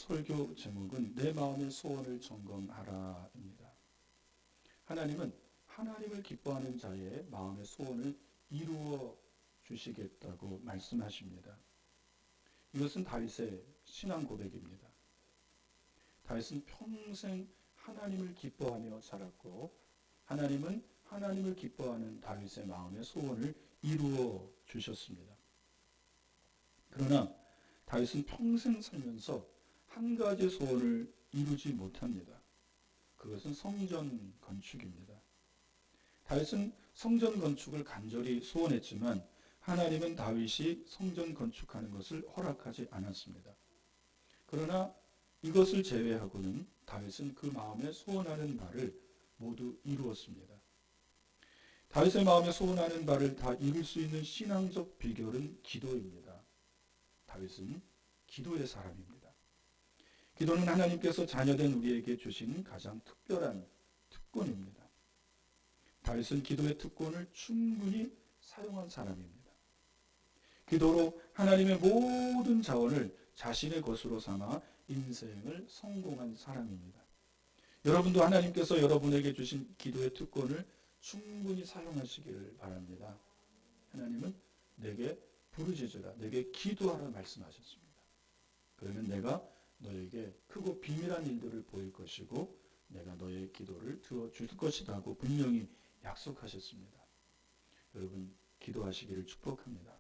설교 제목은 내 마음의 소원을 점검하라입니다. 하나님은 하나님을 기뻐하는 자의 마음의 소원을 이루어 주시겠다고 말씀하십니다. 이것은 다윗의 신앙 고백입니다. 다윗은 평생 하나님을 기뻐하며 살았고 하나님은 하나님을 기뻐하는 다윗의 마음의 소원을 이루어 주셨습니다. 그러나 다윗은 평생 살면서 한 가지 소원을 이루지 못합니다. 그것은 성전 건축입니다. 다윗은 성전 건축을 간절히 소원했지만 하나님은 다윗이 성전 건축하는 것을 허락하지 않았습니다. 그러나 이것을 제외하고는 다윗은 그 마음에 소원하는 바를 모두 이루었습니다. 다윗의 마음에 소원하는 바를 다 이룰 수 있는 신앙적 비결은 기도입니다. 다윗은 기도의 사람입니다. 기도는 하나님께서 자녀된 우리에게 주신 가장 특별한 특권입니다. 다윗은 기도의 특권을 충분히 사용한 사람입니다. 기도로 하나님의 모든 자원을 자신의 것으로 삼아 인생을 성공한 사람입니다. 여러분도 하나님께서 여러분에게 주신 기도의 특권을 충분히 사용하시기를 바랍니다. 하나님은 내게 부르짖으라, 내게 기도하라 말씀하셨습니다. 그러면 내가 너에게 크고 비밀한 일들을 보일 것이고 내가 너의 기도를 들어줄 것이다 하고 분명히 약속하셨습니다. 여러분 기도하시기를 축복합니다.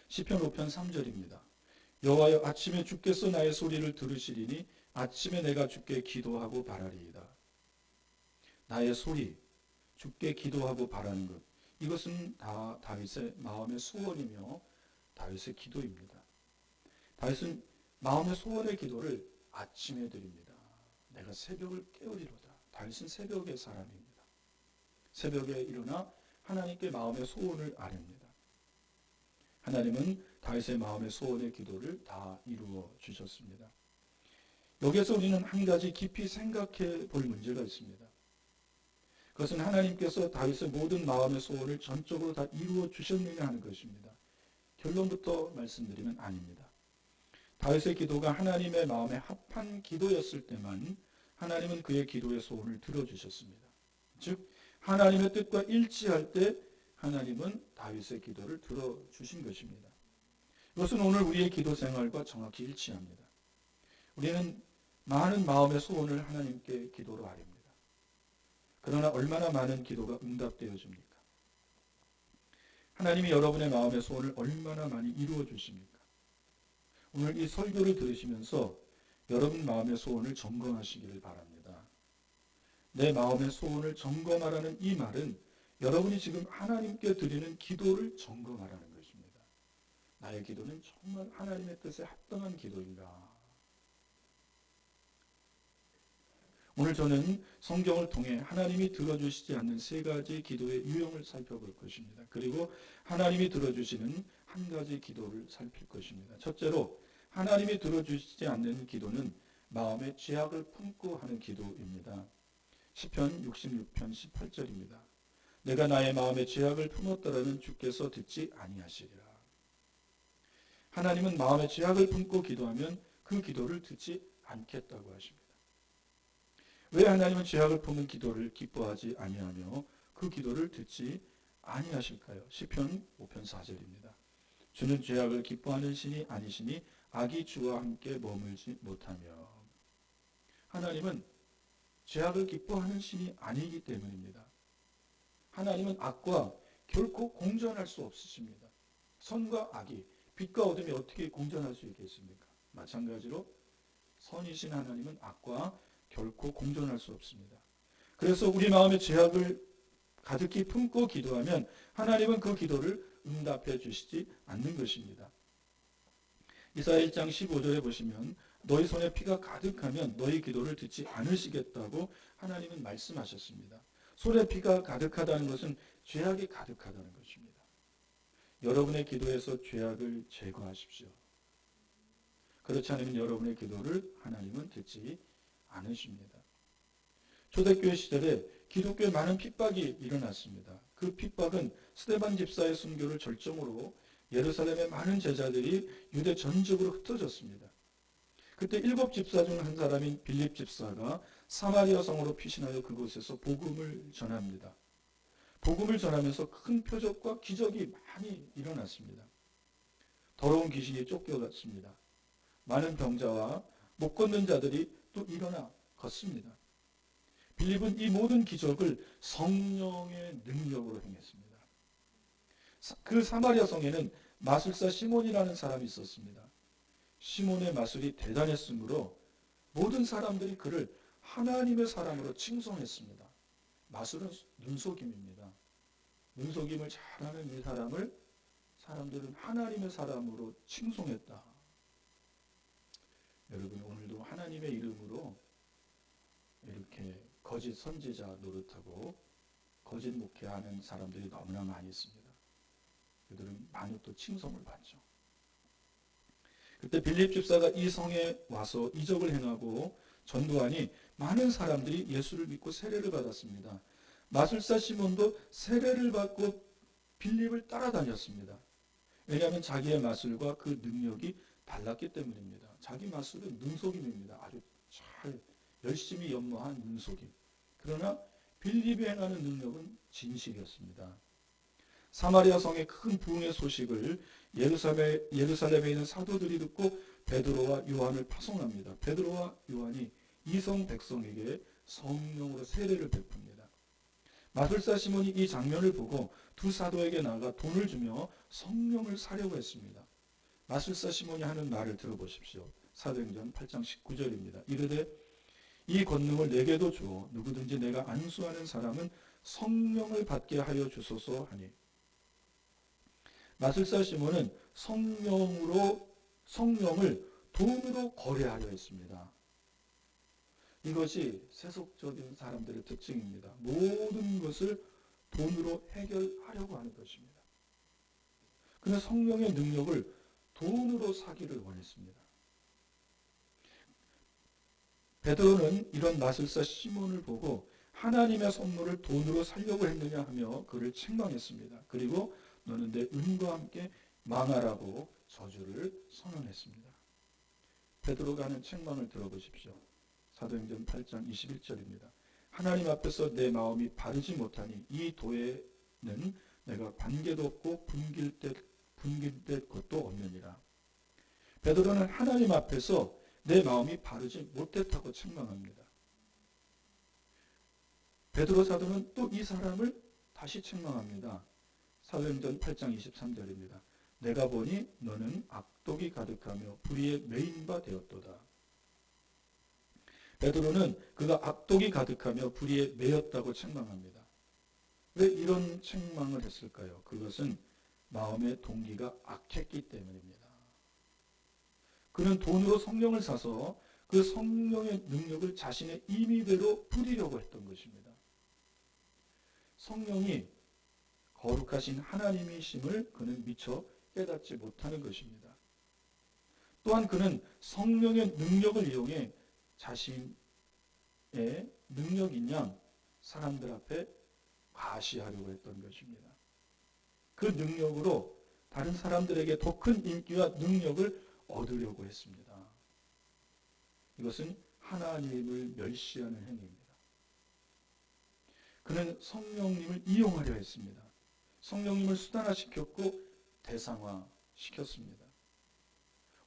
시편 5편 3절입니다. 여호와여 아침에 주께서 나의 소리를 들으시리니 아침에 내가 주께 기도하고 바라리이다. 나의 소리, 주께 기도하고 바라는 것, 이것은 다 다윗의 마음의 소원이며 다윗의 기도입니다. 다윗은 마음의 소원의 기도를 아침에 드립니다. 내가 새벽을 깨우리로다. 다윗은 새벽의 사람입니다. 새벽에 일어나 하나님께 마음의 소원을 아뢰입니다. 하나님은 다윗의 마음의 소원의 기도를 다 이루어 주셨습니다. 여기에서 우리는 한 가지 깊이 생각해 볼 문제가 있습니다. 그것은 하나님께서 다윗의 모든 마음의 소원을 전적으로 다 이루어 주셨느냐 하는 것입니다. 결론부터 말씀드리면 아닙니다. 다윗의 기도가 하나님의 마음에 합한 기도였을 때만 하나님은 그의 기도의 소원을 들어주셨습니다. 즉 하나님의 뜻과 일치할 때 하나님은 다윗의 기도를 들어주신 것입니다. 이것은 오늘 우리의 기도 생활과 정확히 일치합니다. 우리는 많은 마음의 소원을 하나님께 기도로 아뢰입니다. 그러나 얼마나 많은 기도가 응답되어집니까? 하나님이 여러분의 마음의 소원을 얼마나 많이 이루어 주십니까? 오늘 이 설교를 들으시면서 여러분 마음의 소원을 점검하시기를 바랍니다. 내 마음의 소원을 점검하라는 이 말은 여러분이 지금 하나님께 드리는 기도를 점검하라는 것입니다. 나의 기도는 정말 하나님의 뜻에 합당한 기도인가? 오늘 저는 성경을 통해 하나님이 들어주시지 않는 세 가지 기도의 유형을 살펴볼 것입니다. 그리고 하나님이 들어주시는 한 가지 기도를 살필 것입니다. 첫째로 하나님이 들어주시지 않는 기도는 마음의 죄악을 품고 하는 기도입니다. 시편 66편 18절입니다. 내가 나의 마음의 죄악을 품었더라면 주께서 듣지 아니하시리라. 하나님은 마음의 죄악을 품고 기도하면 그 기도를 듣지 않겠다고 하십니다. 왜 하나님은 죄악을 품은 기도를 기뻐하지 아니하며 그 기도를 듣지 아니하실까요? 시편 5편 4절입니다. 주는 죄악을 기뻐하는 신이 아니시니 악이 주와 함께 머물지 못하며. 하나님은 죄악을 기뻐하는 신이 아니기 때문입니다. 하나님은 악과 결코 공존할 수 없으십니다. 선과 악이, 빛과 어둠이 어떻게 공존할 수 있겠습니까? 마찬가지로 선이신 하나님은 악과 결코 공존할 수 없습니다. 그래서 우리 마음에 죄악을 가득히 품고 기도하면 하나님은 그 기도를 응답해 주시지 않는 것입니다. 이사야 1장 15절에 보시면 너희 손에 피가 가득하면 너희 기도를 듣지 않으시겠다고 하나님은 말씀하셨습니다. 손에 피가 가득하다는 것은 죄악이 가득하다는 것입니다. 여러분의 기도에서 죄악을 제거하십시오. 그렇지 않으면 여러분의 기도를 하나님은 듣지 않으십니다. 초대교회 시절에 기독교에 많은 핍박이 일어났습니다. 그 핍박은 스데반 집사의 순교를 절정으로 예루살렘의 많은 제자들이 유대 전적으로 흩어졌습니다. 그때 7집사 중 한 사람인 빌립 집사가 사마리아 성으로 피신하여 그곳에서 복음을 전합니다. 복음을 전하면서 큰 표적과 기적이 많이 일어났습니다. 더러운 귀신이 쫓겨갔습니다. 많은 병자와 못 걷는 자들이 또 일어나 걷습니다. 빌립은 이 모든 기적을 성령의 능력으로 행했습니다. 그 사마리아 성에는 마술사 시몬이라는 사람이 있었습니다. 시몬의 마술이 대단했으므로 모든 사람들이 그를 하나님의 사람으로 칭송했습니다. 마술은 눈속임입니다. 눈속임을 잘하는 이 사람을 사람들은 하나님의 사람으로 칭송했다. 여러분, 오늘도 하나님의 이름으로 이렇게 거짓 선지자 노릇하고 거짓 목회하는 사람들이 너무나 많이 있습니다. 그들은 많이 또 칭송을 받죠. 그때 빌립 집사가 이 성에 와서 이적을 행하고 전도하니 많은 사람들이 예수를 믿고 세례를 받았습니다. 마술사 시몬도 세례를 받고 빌립을 따라다녔습니다. 왜냐하면 자기의 마술과 그 능력이 달랐기 때문입니다. 자기 마술은 눈속임입니다. 아주 잘 열심히 연모한 눈속임. 그러나 빌립이 행하는 능력은 진실이었습니다. 사마리아 성의 큰 부흥의 소식을 예루살렘에 있는 사도들이 듣고 베드로와 요한을 파송합니다. 베드로와 요한이 이성 백성에게 성령으로 세례를 베풉니다. 마술사 시몬이 이 장면을 보고 두 사도에게 나가 돈을 주며 성령을 사려고 했습니다. 마술사 시몬이 하는 말을 들어보십시오. 사도행전 8장 19절입니다. 이르되 이 권능을 내게도 주어 누구든지 내가 안수하는 사람은 성령을 받게 하여 주소서 하니. 마술사 시몬은 성령을 돈으로 거래하려 했습니다. 이것이 세속적인 사람들의 특징입니다. 모든 것을 돈으로 해결하려고 하는 것입니다. 그는 성령의 능력을 돈으로 사기를 원했습니다. 베드로는 이런 마술사 시몬을 보고 하나님의 선물을 돈으로 살려고 했느냐 하며 그를 책망했습니다. 그리고 너는 내 은과 함께 망하라고 저주를 선언했습니다. 베드로가 하는 책망을 들어보십시오. 사도행전 8장 21절입니다. 하나님 앞에서 내 마음이 바르지 못하니 이 도에는 내가 관계도 없고 분길될 것도 없느니라. 베드로는 하나님 앞에서 내 마음이 바르지 못했다고 책망합니다. 베드로 사도는 또 이 사람을 다시 책망합니다. 사도행전 8장 23절입니다. 내가 보니 너는 악독이 가득하며 불의에 매인 바 되었도다. 베드로는 그가 악독이 가득하며 불의에 매였다고 책망합니다. 왜 이런 책망을 했을까요? 그것은 마음의 동기가 악했기 때문입니다. 그는 돈으로 성령을 사서 그 성령의 능력을 자신의 임의대로 부리려고 했던 것입니다. 성령이 거룩하신 하나님이심을 그는 미처 깨닫지 못하는 것입니다. 또한 그는 성령의 능력을 이용해 자신의 능력인 양 사람들 앞에 과시하려고 했던 것입니다. 그 능력으로 다른 사람들에게 더 큰 인기와 능력을 얻으려고 했습니다. 이것은 하나님을 멸시하는 행위입니다. 그는 성령님을 이용하려 했습니다. 성령님을 수단화시켰고 대상화시켰습니다.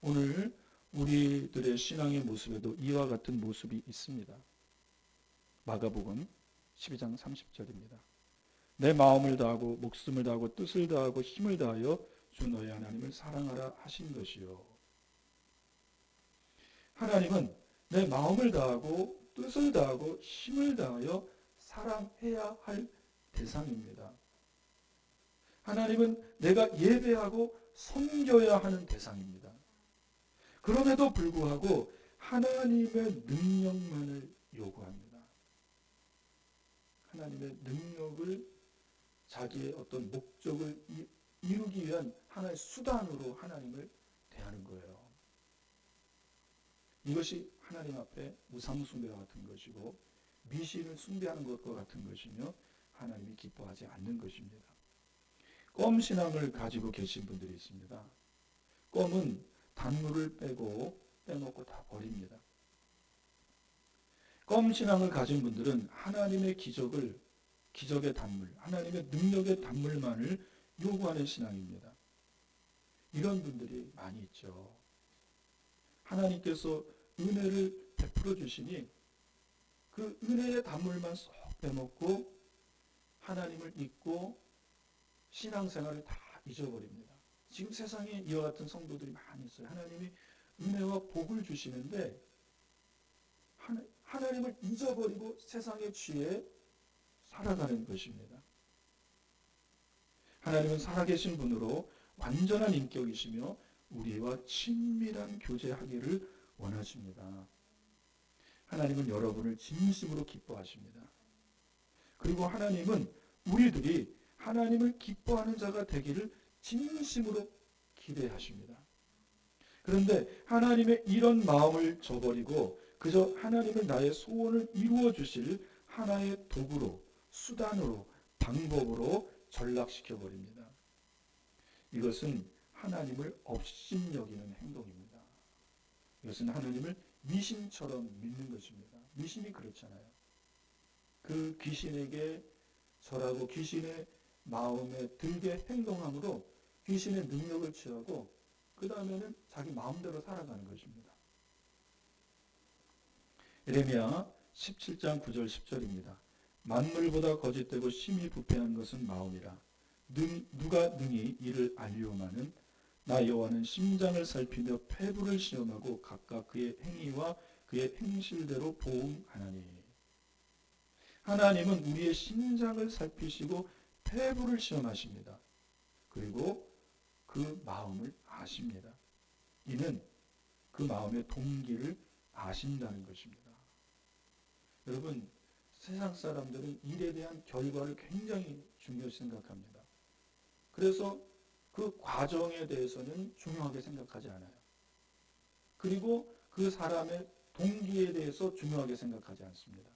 오늘 우리들의 신앙의 모습에도 이와 같은 모습이 있습니다. 마가복음 12장 30절입니다. 내 마음을 다하고 목숨을 다하고 뜻을 다하고 힘을 다하여 주 너희 하나님을 사랑하라 하신 것이요. 하나님은 내 마음을 다하고 뜻을 다하고 힘을 다하여 사랑해야 할 대상입니다. 하나님은 내가 예배하고 섬겨야 하는 대상입니다. 그럼에도 불구하고 하나님의 능력만을 요구합니다. 하나님의 능력을 자기의 어떤 목적을 이루기 위한 하나의 수단으로 하나님을 대하는 거예요. 이것이 하나님 앞에 우상숭배와 같은 것이고 미신을 숭배하는 것과 같은 것이며 하나님이 기뻐하지 않는 것입니다. 껌신앙을 가지고 계신 분들이 있습니다. 껌은 단물을 빼고 빼먹고 다 버립니다. 껌 신앙을 가진 분들은 하나님의 기적의 단물, 하나님의 능력의 단물만을 요구하는 신앙입니다. 이런 분들이 많이 있죠. 하나님께서 은혜를 베풀어 주시니 그 은혜의 단물만 쏙 빼먹고 하나님을 잊고 신앙생활을 다 잊어버립니다. 지금 세상에 이와 같은 성도들이 많이 있어요. 하나님이 은혜와 복을 주시는데 하나님을 잊어버리고 세상의 취해 살아가는 것입니다. 하나님은 살아계신 분으로 완전한 인격이시며 우리와 친밀한 교제하기를 원하십니다. 하나님은 여러분을 진심으로 기뻐하십니다. 그리고 하나님은 우리들이 하나님을 기뻐하는 자가 되기를 진심으로 기대하십니다. 그런데 하나님의 이런 마음을 저버리고 그저 하나님을 나의 소원을 이루어 주실 하나의 도구로, 수단으로, 방법으로 전락시켜 버립니다. 이것은 하나님을 업신여기는 행동입니다. 이것은 하나님을 미신처럼 믿는 것입니다. 미신이 그렇잖아요. 그 귀신에게 절하고 귀신의 마음에 들게 행동함으로 귀신의 능력을 취하고 그 다음에는 자기 마음대로 살아가는 것입니다. 예레미야 17장 9절 10절입니다. 만물보다 거짓되고 심히 부패한 것은 마음이라. 누가 능히 이를 알리오마는 나 여호와는 심장을 살피며 폐부를 시험하고 각각 그의 행위와 그의 행실대로 보응하나니. 하나님은 우리의 심장을 살피시고 폐부를 시험하십니다. 그리고 그 마음을 아십니다. 이는 그 마음의 동기를 아신다는 것입니다. 여러분, 세상 사람들은 일에 대한 결과를 굉장히 중요시 생각합니다. 그래서 그 과정에 대해서는 중요하게 생각하지 않아요. 그리고 그 사람의 동기에 대해서 중요하게 생각하지 않습니다.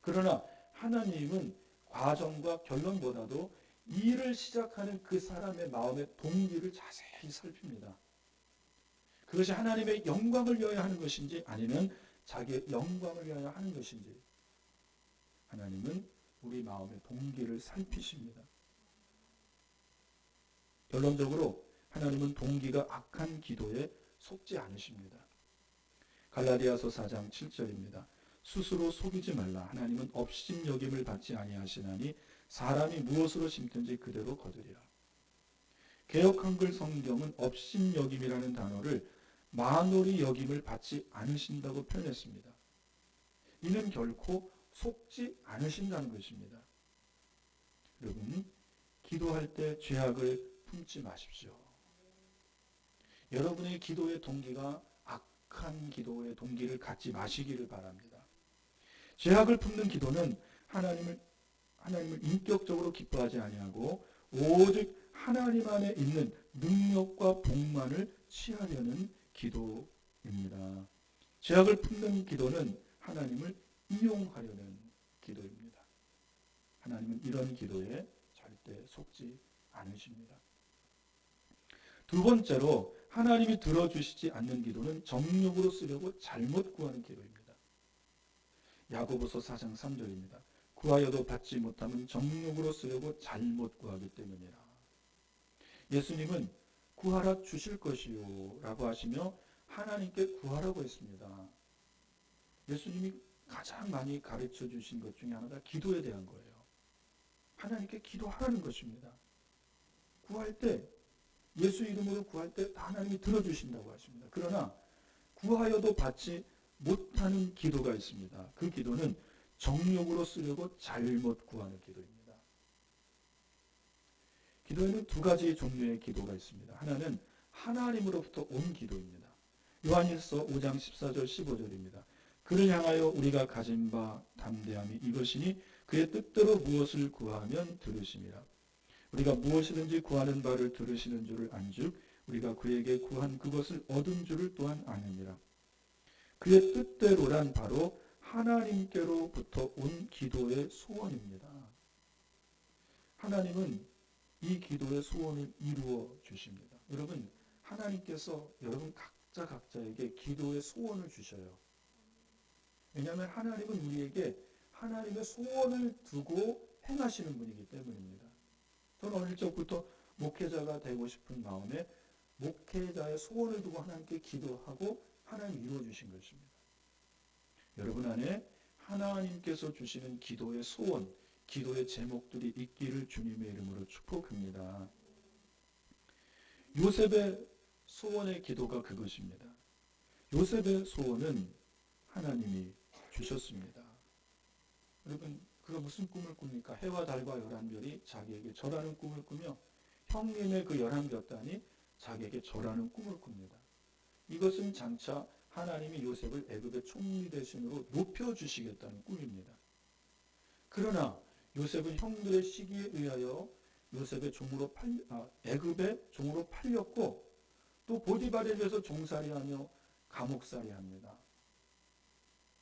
그러나 하나님은 과정과 결론보다도 일을 시작하는 그 사람의 마음의 동기를 자세히 살핍니다. 그것이 하나님의 영광을 위하여 하는 것인지 아니면 자기의 영광을 위하여 하는 것인지 하나님은 우리 마음의 동기를 살피십니다. 결론적으로 하나님은 동기가 악한 기도에 속지 않으십니다. 갈라디아서 4장 7절입니다. 스스로 속이지 말라. 하나님은 업신여김을 받지 아니하시나니 사람이 무엇으로 심든지 그대로 거두리라. 개역 한글 성경은 업신여김이라는 단어를 만홀히 여김을 받지 않으신다고 표현했습니다. 이는 결코 속지 않으신다는 것입니다. 여러분, 기도할 때 죄악을 품지 마십시오. 여러분의 기도의 동기가 악한 기도의 동기를 갖지 마시기를 바랍니다. 죄악을 품는 기도는 하나님을 인격적으로 기뻐하지 아니하고 오직 하나님 안에 있는 능력과 복만을 취하려는 기도입니다. 죄악을 품는 기도는 하나님을 이용하려는 기도입니다. 하나님은 이런 기도에 절대 속지 않으십니다. 두 번째로 하나님이 들어주시지 않는 기도는 정욕으로 쓰려고 잘못 구하는 기도입니다. 야고보서 4장 3절입니다. 구하여도 받지 못하면 정욕으로 쓰려고 잘못 구하기 때문이라. 예수님은 구하라 주실 것이요 라고 하시며 하나님께 구하라고 했습니다. 예수님이 가장 많이 가르쳐 주신 것 중에 하나가 기도에 대한 거예요. 하나님께 기도하라는 것입니다. 구할 때 예수 이름으로 구할 때 다 하나님이 들어주신다고 하십니다. 그러나 구하여도 받지 못하는 기도가 있습니다. 그 기도는 정욕으로 쓰려고 잘못 구하는 기도입니다. 기도에는 두 가지 종류의 기도가 있습니다. 하나는 하나님으로부터 온 기도입니다. 요한일서 5장 14절 15절입니다. 그를 향하여 우리가 가진 바 담대함이 이것이니 그의 뜻대로 무엇을 구하면 들으심이라. 우리가 무엇이든지 구하는 바를 들으시는 줄을 안즉 우리가 그에게 구한 그것을 얻은 줄을 또한 아느니라. 그의 뜻대로란 바로 하나님께로부터 온 기도의 소원입니다. 하나님은 이 기도의 소원을 이루어 주십니다. 여러분, 하나님께서 여러분 각자 각자에게 기도의 소원을 주셔요. 왜냐하면 하나님은 우리에게 하나님의 소원을 두고 행하시는 분이기 때문입니다. 저는 어릴 적부터 목회자가 되고 싶은 마음에 목회자의 소원을 두고 하나님께 기도하고 하나님 이루어 주신 것입니다. 여러분 안에 하나님께서 주시는 기도의 소원, 기도의 제목들이 있기를 주님의 이름으로 축복합니다. 요셉의 소원의 기도가 그것입니다. 요셉의 소원은 하나님이 주셨습니다. 여러분, 그가 무슨 꿈을 꿉니까? 해와 달과 11별이 자기에게 절하는 꿈을 꾸며 형님의 그 11곁단이 자기에게 절하는 꿈을 꿉니다. 이것은 장차 하나님이 요셉을 애굽의 총리 대신으로 높여주시겠다는 꿈입니다. 그러나 요셉은 형들의 시기에 의하여 요셉의 애굽의 종으로 팔렸고 또 보디발에 비해서 종살이하며 감옥살이합니다.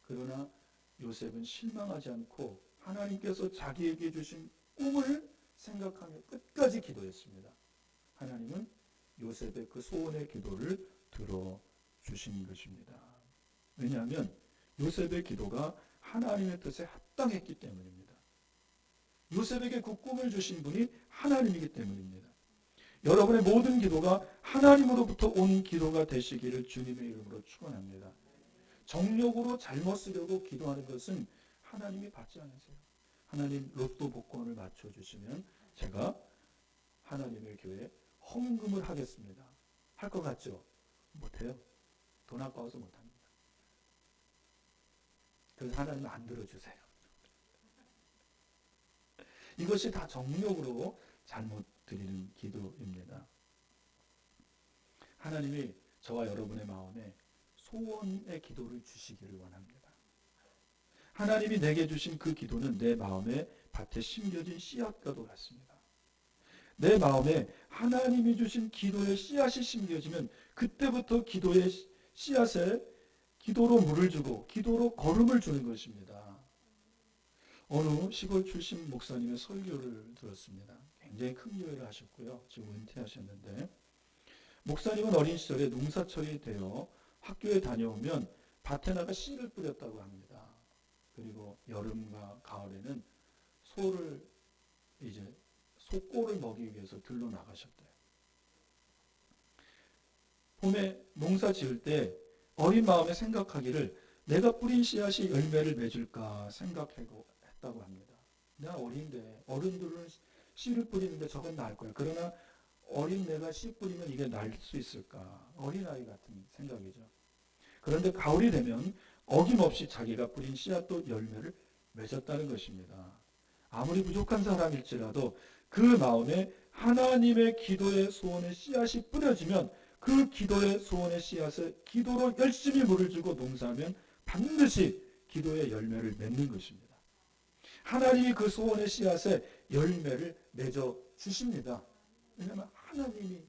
그러나 요셉은 실망하지 않고 하나님께서 자기에게 주신 꿈을 생각하며 끝까지 기도했습니다. 하나님은 요셉의 그 소원의 기도를 들어주신 것입니다. 왜냐하면 요셉의 기도가 하나님의 뜻에 합당했기 때문입니다. 요셉에게 그 꿈을 주신 분이 하나님이기 때문입니다. 여러분의 모든 기도가 하나님으로부터 온 기도가 되시기를 주님의 이름으로 축원합니다. 정욕으로 잘못 쓰려고 기도하는 것은 하나님이 받지 않으세요. 하나님 로또 복권을 맞춰주시면 제가 하나님의 교회에 헌금을 하겠습니다. 할 것 같죠? 못해요. 돈 아까워서 못합니다. 그래서 하나님은 안 들어주세요. 이것이 다 정욕으로 잘못 드리는 기도입니다. 하나님이 저와 여러분의 마음에 소원의 기도를 주시기를 원합니다. 하나님이 내게 주신 그 기도는 내 마음에 밭에 심겨진 씨앗과도 같습니다. 내 마음에 하나님이 주신 기도의 씨앗이 심겨지면 그때부터 기도의 씨앗에 기도로 물을 주고 기도로 거름을 주는 것입니다. 어느 시골 출신 목사님의 설교를 들었습니다. 굉장히 큰 교회를 하셨고요. 지금 은퇴하셨는데 목사님은 어린 시절에 농사철이 되어 학교에 다녀오면 밭에 나가 씨를 뿌렸다고 합니다. 그리고 여름과 가을에는 소꼴을 먹이기 위해서 들러 나가셨대요. 봄에 농사 지을 때 어린 마음에 생각하기를 내가 뿌린 씨앗이 열매를 맺을까 생각했다고 합니다. 내가 어린데 어른들은 씨를 뿌리는데 저건 나을 거야. 그러나 어린 내가 씨 뿌리면 이게 날 수 있을까? 어린아이 같은 생각이죠. 그런데 가을이 되면 어김없이 자기가 뿌린 씨앗도 열매를 맺었다는 것입니다. 아무리 부족한 사람일지라도 그 마음에 하나님의 기도의 소원의 씨앗이 뿌려지면 그 기도의 소원의 씨앗을 기도로 열심히 물을 주고 농사하면 반드시 기도의 열매를 맺는 것입니다. 하나님이 그 소원의 씨앗에 열매를 맺어 주십니다. 왜냐하면 하나님이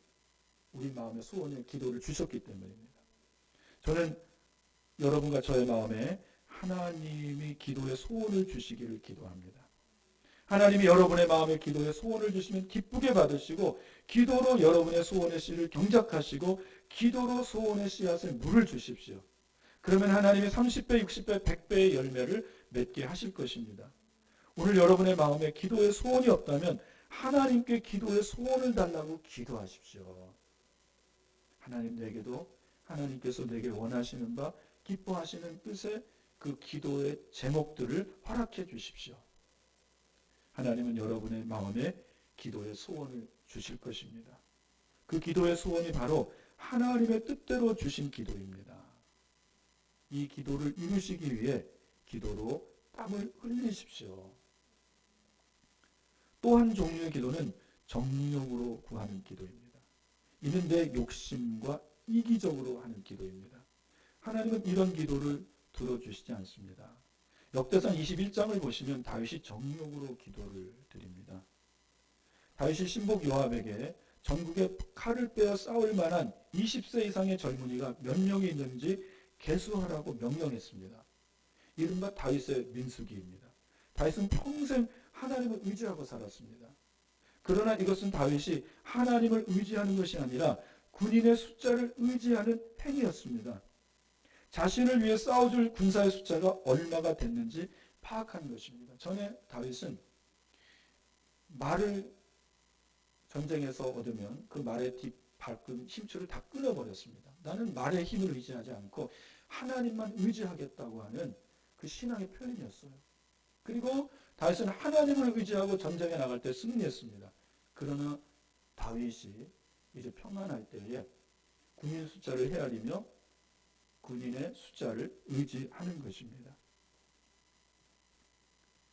우리 마음에 소원의 기도를 주셨기 때문입니다. 저는 여러분과 저의 마음에 하나님이 기도의 소원을 주시기를 기도합니다. 하나님이 여러분의 마음에 기도의 소원을 주시면 기쁘게 받으시고 기도로 여러분의 소원의 씨를 경작하시고 기도로 소원의 씨앗에 물을 주십시오. 그러면 하나님이 30배, 60배, 100배의 열매를 맺게 하실 것입니다. 오늘 여러분의 마음에 기도의 소원이 없다면 하나님께 기도의 소원을 달라고 기도하십시오. 하나님께서 내게 원하시는 바 기뻐하시는 뜻의 그 기도의 제목들을 허락해 주십시오. 하나님은 여러분의 마음에 기도의 소원을 주실 것입니다. 그 기도의 소원이 바로 하나님의 뜻대로 주신 기도입니다. 이 기도를 이루시기 위해 기도로 땀을 흘리십시오. 또 한 종류의 기도는 정욕으로 구하는 기도입니다. 이는 내 욕심과 이기적으로 하는 기도입니다. 하나님은 이런 기도를 들어주시지 않습니다. 역대상 21장을 보시면 다윗이 정욕으로 기도를 드립니다. 다윗이 신복 요압에게 전국에 칼을 빼어 싸울 만한 20세 이상의 젊은이가 몇 명이 있는지 계수하라고 명령했습니다. 이른바 다윗의 민수기입니다. 다윗은 평생 하나님을 의지하고 살았습니다. 그러나 이것은 다윗이 하나님을 의지하는 것이 아니라 군인의 숫자를 의지하는 행위였습니다. 자신을 위해 싸워줄 군사의 숫자가 얼마가 됐는지 파악한 것입니다. 전에 다윗은 말을 전쟁에서 얻으면 그 말의 뒷발끈 힘줄을 다 끊어버렸습니다. 나는 말의 힘을 의지하지 않고 하나님만 의지하겠다고 하는 그 신앙의 표현이었어요. 그리고 다윗은 하나님을 의지하고 전쟁에 나갈 때 승리했습니다. 그러나 다윗이 이제 평안할 때에 군인 숫자를 헤아리며 군인의 숫자를 의지하는 것입니다.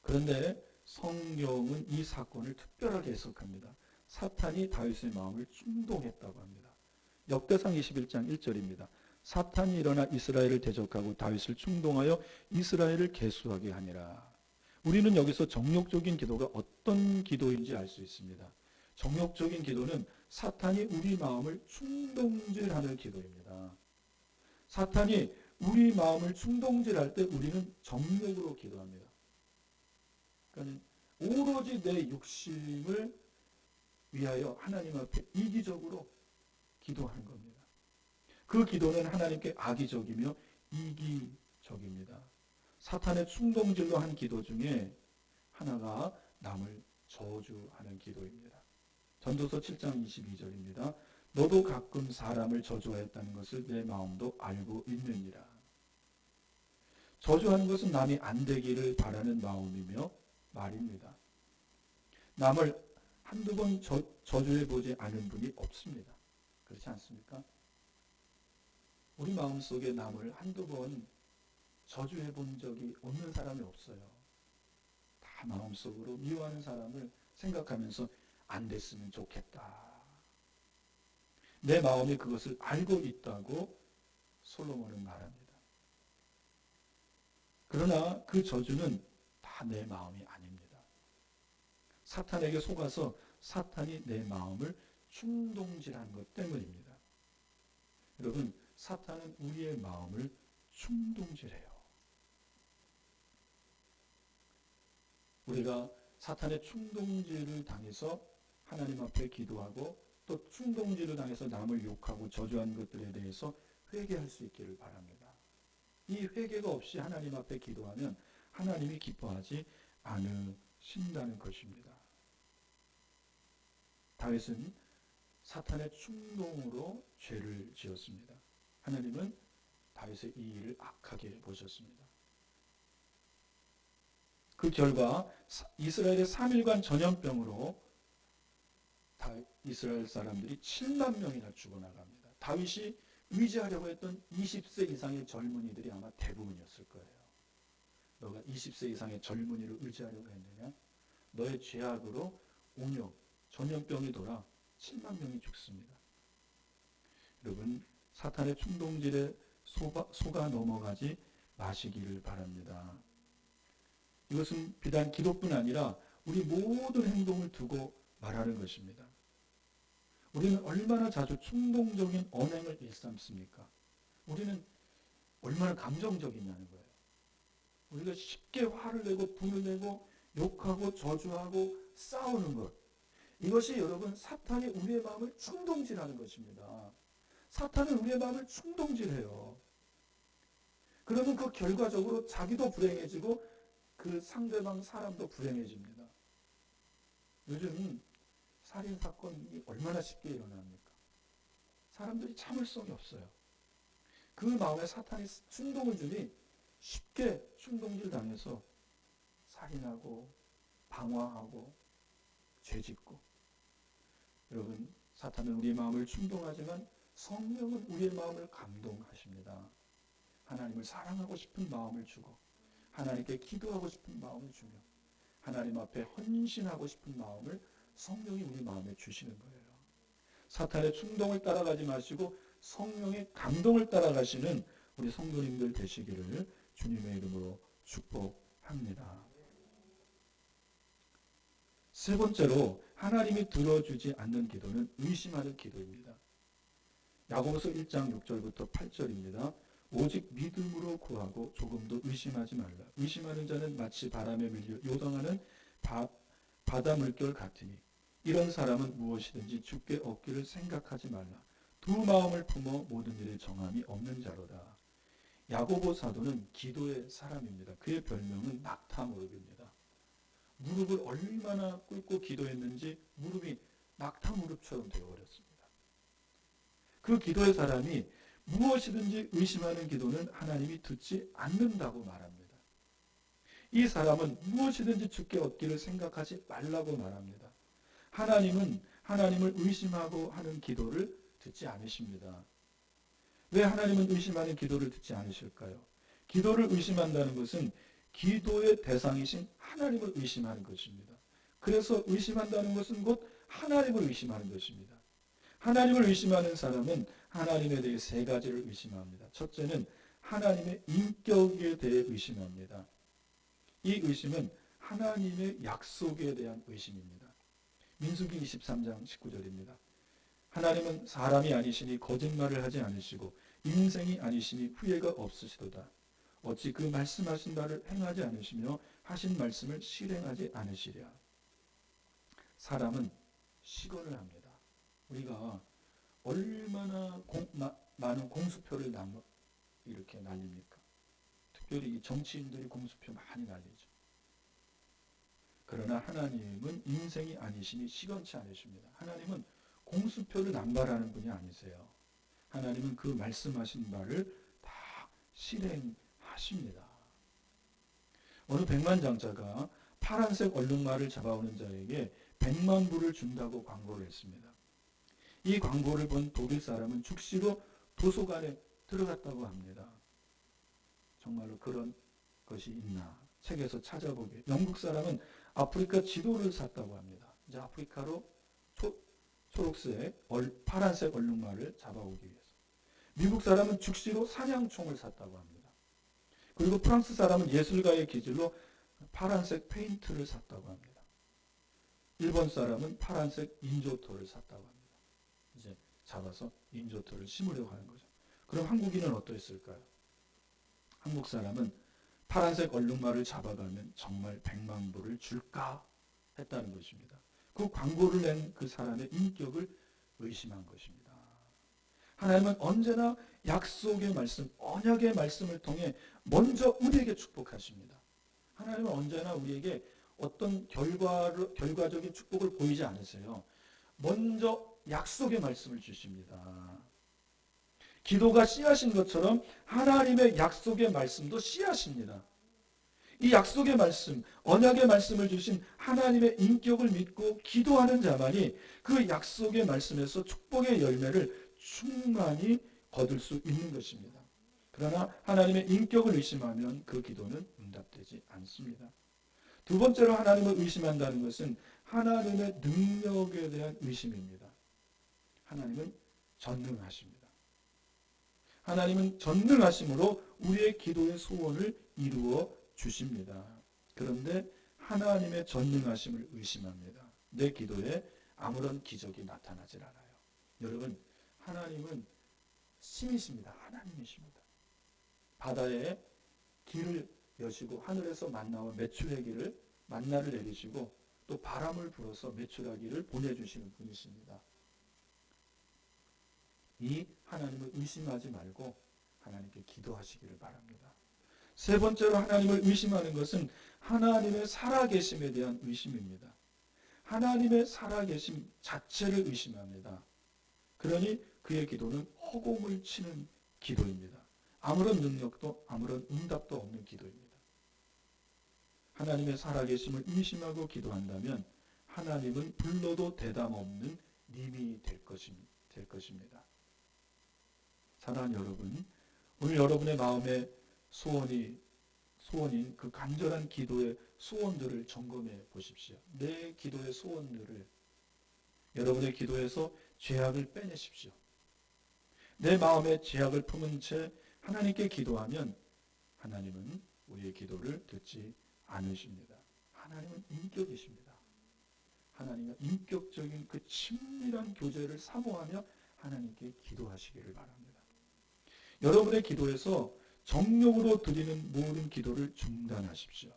그런데 성경은 이 사건을 특별하게 해석합니다. 사탄이 다윗의 마음을 충동했다고 합니다. 역대상 21장 1절입니다. 사탄이 일어나 이스라엘을 대적하고 다윗을 충동하여 이스라엘을 계수하게 하니라. 우리는 여기서 정욕적인 기도가 어떤 기도인지 알 수 있습니다. 정욕적인 기도는 사탄이 우리 마음을 충동질하는 기도입니다. 사탄이 우리 마음을 충동질할 때 우리는 정욕으로 기도합니다. 그러니까 오로지 내 욕심을 위하여 하나님 앞에 이기적으로 기도하는 겁니다. 그 기도는 하나님께 악의적이며 이기적입니다. 사탄의 충동질로 한 기도 중에 하나가 남을 저주하는 기도입니다. 전도서 7장 22절입니다. 너도 가끔 사람을 저주하였다는 것을 내 마음도 알고 있느니라. 저주하는 것은 남이 안 되기를 바라는 마음이며 말입니다. 남을 한두 번 저주해 보지 않은 분이 없습니다. 그렇지 않습니까? 우리 마음속에 남을 한두 번 저주해 본 적이 없는 사람이 없어요. 다 마음속으로 미워하는 사람을 생각하면서 안 됐으면 좋겠다. 내 마음이 그것을 알고 있다고 솔로몬은 말합니다. 그러나 그 저주는 다 내 마음이 아닙니다. 사탄에게 속아서 사탄이 내 마음을 충동질한 것 때문입니다. 여러분, 사탄은 우리의 마음을 충동질해요. 우리가 사탄의 충동질을 당해서 하나님 앞에 기도하고 또 충동질을 당해서 남을 욕하고 저주한 것들에 대해서 회개할 수 있기를 바랍니다. 이 회개가 없이 하나님 앞에 기도하면 하나님이 기뻐하지 않으신다는 것입니다. 다윗은 사탄의 충동으로 죄를 지었습니다. 하나님은 다윗의 이 일을 악하게 보셨습니다. 그 결과 이스라엘의 3일간 전염병으로 이스라엘 사람들이 7만 명이나 죽어나갑니다. 다윗이 의지하려고 했던 20세 이상의 젊은이들이 아마 대부분이었을 거예요. 너가 20세 이상의 젊은이를 의지하려고 했느냐? 너의 죄악으로 옹욕, 전염병이 돌아 7만 명이 죽습니다. 여러분, 사탄의 충동질에 속아 넘어가지 마시기를 바랍니다. 이것은 비단 기도뿐 아니라 우리 모든 행동을 두고 말하는 것입니다. 우리는 얼마나 자주 충동적인 언행을 일삼습니까? 우리는 얼마나 감정적이냐는 거예요. 우리가 쉽게 화를 내고 분을 내고 욕하고 저주하고 싸우는 것. 이것이 여러분 사탄이 우리의 마음을 충동질하는 것입니다. 사탄은 우리의 마음을 충동질해요. 그러면 그 결과적으로 자기도 불행해지고 그 상대방 사람도 불행해집니다. 요즘 살인사건이 얼마나 쉽게 일어납니까? 사람들이 참을성이 없어요. 그 마음에 사탄이 충동을 주니 쉽게 충동질 당해서 살인하고 방화하고 죄짓고. 여러분, 사탄은 우리의 마음을 충동하지만 성령은 우리의 마음을 감동하십니다. 하나님을 사랑하고 싶은 마음을 주고 하나님께 기도하고 싶은 마음을 주며 하나님 앞에 헌신하고 싶은 마음을 성령이 우리 마음에 주시는 거예요. 사탄의 충동을 따라가지 마시고 성령의 감동을 따라가시는 우리 성도님들 되시기를 주님의 이름으로 축복합니다. 세 번째로 하나님이 들어주지 않는 기도는 의심하는 기도입니다. 야고보서 1장 6절부터 8절입니다. 오직 믿음으로 구하고 조금도 의심하지 말라. 의심하는 자는 마치 바람에 밀려 요동하는 바다 물결 같으니 이런 사람은 무엇이든지 주께 얻기를 생각하지 말라. 두 마음을 품어 모든 일에 정함이 없는 자로다. 야고보 사도는 기도의 사람입니다. 그의 별명은 낙타 무릎입니다. 무릎을 얼마나 꿇고 기도했는지 무릎이 낙타 무릎처럼 되어버렸습니다. 그 기도의 사람이 무엇이든지 의심하는 기도는 하나님이 듣지 않는다고 말합니다. 이 사람은 무엇이든지 주께 얻기를 생각하지 말라고 말합니다. 하나님은 하나님을 의심하고 하는 기도를 듣지 않으십니다. 왜 하나님은 의심하는 기도를 듣지 않으실까요? 기도를 의심한다는 것은 기도의 대상이신 하나님을 의심하는 것입니다. 그래서 의심한다는 것은 곧 하나님을 의심하는 것입니다. 하나님을 의심하는 사람은 하나님에 대해 세 가지를 의심합니다. 첫째는 하나님의 인격에 대해 의심합니다. 이 의심은 하나님의 약속에 대한 의심입니다. 민수기 23장 19절입니다. 하나님은 사람이 아니시니 거짓말을 하지 않으시고 인생이 아니시니 후회가 없으시도다. 어찌 그 말씀하신 바를 행하지 않으시며 하신 말씀을 실행하지 않으시랴. 사람은 시건을 합니다. 우리가 얼마나 많은 공수표를 이렇게 날립니까? 특별히 이 정치인들이 공수표 많이 날리죠. 그러나 하나님은 인생이 아니시니 시건치 않으십니다. 하나님은 공수표를 남발하는 분이 아니세요. 하나님은 그 말씀하신 바를 다 실행하십니다. 어느 백만장자가 파란색 얼룩말을 잡아오는 자에게 100만 불을 준다고 광고를 했습니다. 이 광고를 본 독일 사람은 즉시로 도서관에 들어갔다고 합니다. 정말로 그런 것이 있나 책에서 찾아보게. 영국 사람은 아프리카 지도를 샀다고 합니다. 이제 아프리카로 초록색, 파란색 얼룩말을 잡아오기 위해서. 미국 사람은 즉시로 사냥총을 샀다고 합니다. 그리고 프랑스 사람은 예술가의 기질로 파란색 페인트를 샀다고 합니다. 일본 사람은 파란색 인조토를 샀다고 합니다. 이제 잡아서 인조토를 심으려고 하는 거죠. 그럼 한국인은 어떠했을까요? 한국 사람은 파란색 얼룩말을 잡아가면 정말 100만 불을 줄까 했다는 것입니다. 그 광고를 낸 그 사람의 인격을 의심한 것입니다. 하나님은 언제나 약속의 말씀, 언약의 말씀을 통해 먼저 우리에게 축복하십니다. 하나님은 언제나 우리에게 어떤 결과적인 축복을 보이지 않으세요. 먼저 약속의 말씀을 주십니다. 기도가 씨앗인 것처럼 하나님의 약속의 말씀도 씨앗입니다. 이 약속의 말씀, 언약의 말씀을 주신 하나님의 인격을 믿고 기도하는 자만이 그 약속의 말씀에서 축복의 열매를 충만히 거둘 수 있는 것입니다. 그러나 하나님의 인격을 의심하면 그 기도는 응답되지 않습니다. 두 번째로 하나님을 의심한다는 것은 하나님의 능력에 대한 의심입니다. 하나님은 전능하십니다. 하나님은 전능하심으로 우리의 기도의 소원을 이루어 주십니다. 그런데 하나님의 전능하심을 의심합니다. 내 기도에 아무런 기적이 나타나질 않아요. 여러분, 하나님은 신이십니다. 하나님이십니다. 바다에 길을 여시고 하늘에서 만나온 메추의 길을 만나를 내리시고 또 바람을 불어서 메추라기를 보내주시는 분이십니다. 이 하나님을 의심하지 말고 하나님께 기도하시기를 바랍니다. 세 번째로 하나님을 의심하는 것은 하나님의 살아계심에 대한 의심입니다. 하나님의 살아계심 자체를 의심합니다. 그러니 그의 기도는 허공을 치는 기도입니다. 아무런 능력도 아무런 응답도 없는 기도입니다. 하나님의 살아계심을 의심하고 기도한다면 하나님은 불러도 대담 없는 님이 될 것입니다. 사랑하는 여러분, 오늘 여러분의 마음에 소원인 그 간절한 기도의 소원들을 점검해 보십시오. 내 기도의 소원들을 여러분의 기도에서 죄악을 빼내십시오. 내 마음에 죄악을 품은 채 하나님께 기도하면 하나님은 우리의 기도를 듣지 않으십니다. 하나님은 인격이십니다. 하나님과 인격적인 그 친밀한 교제를 사모하며 하나님께 기도하시기를 바랍니다. 여러분의 기도에서 정욕으로 드리는 모든 기도를 중단하십시오.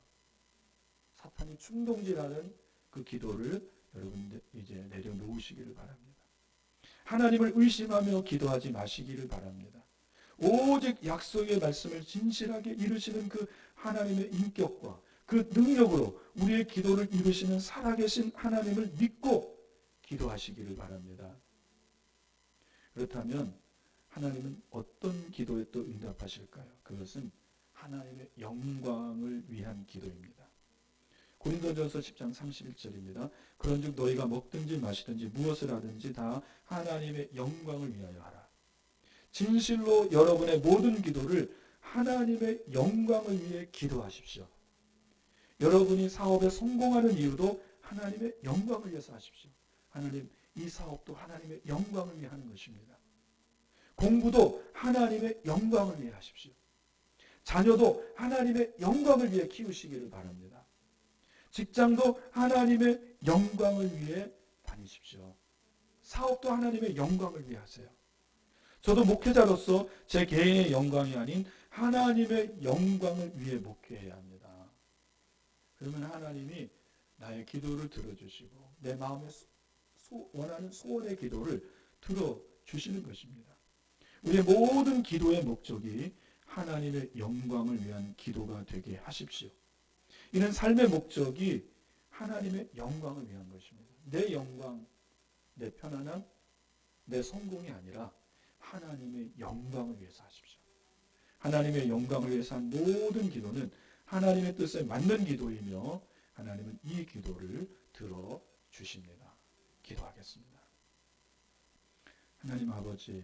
사탄이 충동질하는 그 기도를 여러분들 이제 내려놓으시기를 바랍니다. 하나님을 의심하며 기도하지 마시기를 바랍니다. 오직 약속의 말씀을 진실하게 이루시는 그 하나님의 인격과 그 능력으로 우리의 기도를 이루시는 살아계신 하나님을 믿고 기도하시기를 바랍니다. 그렇다면 하나님은 어떤 기도에 또 응답하실까요? 그것은 하나님의 영광을 위한 기도입니다. 고린도전서 10장 31절입니다. 그런즉 너희가 먹든지 마시든지 무엇을 하든지 다 하나님의 영광을 위하여 하라. 진실로 여러분의 모든 기도를 하나님의 영광을 위해 기도하십시오. 여러분이 사업에 성공하는 이유도 하나님의 영광을 위해서 하십시오. 하나님, 이 사업도 하나님의 영광을 위해 하는 것입니다. 공부도 하나님의 영광을 위해 하십시오. 자녀도 하나님의 영광을 위해 키우시기를 바랍니다. 직장도 하나님의 영광을 위해 다니십시오. 사업도 하나님의 영광을 위해 하세요. 저도 목회자로서 제 개인의 영광이 아닌 하나님의 영광을 위해 목회해야 합니다. 그러면 하나님이 나의 기도를 들어주시고 내 마음에 원하는 소원의 기도를 들어주시는 것입니다. 우리의 모든 기도의 목적이 하나님의 영광을 위한 기도가 되게 하십시오. 이는 삶의 목적이 하나님의 영광을 위한 것입니다. 내 영광, 내 편안함, 내 성공이 아니라 하나님의 영광을 위해서 하십시오. 하나님의 영광을 위해서 한 모든 기도는 하나님의 뜻에 맞는 기도이며 하나님은 이 기도를 들어주십니다. 기도하겠습니다. 하나님 아버지,